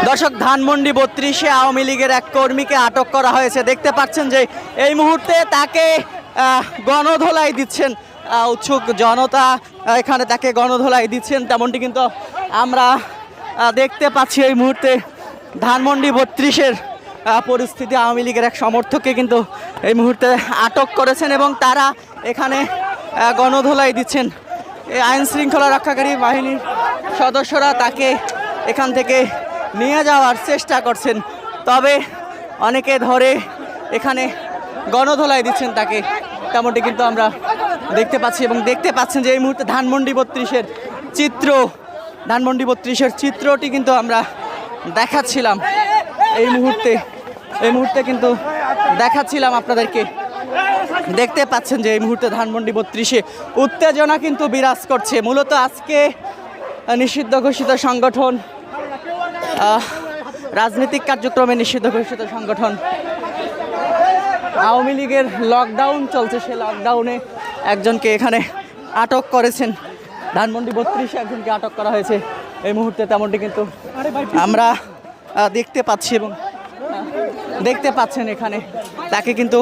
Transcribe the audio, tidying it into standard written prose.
দর্শক, ধানমন্ডি 32-এ আওয়ামী লীগের এক কর্মীকে আটক করা হয়েছে। দেখতে পাচ্ছেন যে এই মুহূর্তে তাকে গণধোলাই দিচ্ছেন উৎসুক জনতা, এখানে তাকে গণধোলাই দিচ্ছেন, তেমনটি কিন্তু আমরা দেখতে পাচ্ছি। এই মুহূর্তে ধানমন্ডি 32-এর পরিস্থিতি, আওয়ামী লীগের এক সমর্থককে কিন্তু এই মুহূর্তে আটক করেছেন এবং তারা এখানে গণধোলাই দিচ্ছেন। এই আইন শৃঙ্খলা রক্ষাকারী বাহিনীর সদস্যরা তাকে এখান থেকে নিয়ে যাওয়ার চেষ্টা করছেন, তবে অনেকে ধরে এখানে গণধোলাই দিচ্ছেন তাকে, তেমনটি কিন্তু আমরা দেখতে পাচ্ছি। এবং দেখতে পাচ্ছেন যে এই মুহূর্তে ধানমন্ডি 32-এর চিত্রটি কিন্তু আমরা দেখাচ্ছিলাম এই মুহূর্তে কিন্তু দেখাচ্ছিলাম আপনাদেরকে। দেখতে পাচ্ছেন যে এই মুহূর্তে ধানমন্ডি 32-এ উত্তেজনা কিন্তু বিরাজ করছে। মূলত আজকে নিষিদ্ধ ঘোষিত সংগঠন, রাজনৈতিক কার্যক্রমে নিষিদ্ধ ঘোষিত সংগঠন আওয়ামী লীগের লকডাউন চলছে, সে লকডাউনে একজনকে এখানে আটক করেছেন। ধানমন্ডি 32-এ একজনকে আটক করা হয়েছে এই মুহূর্তে, তেমনটি কিন্তু আমরা দেখতে পাচ্ছি এবং দেখতে পাচ্ছেন এখানে তাকে কিন্তু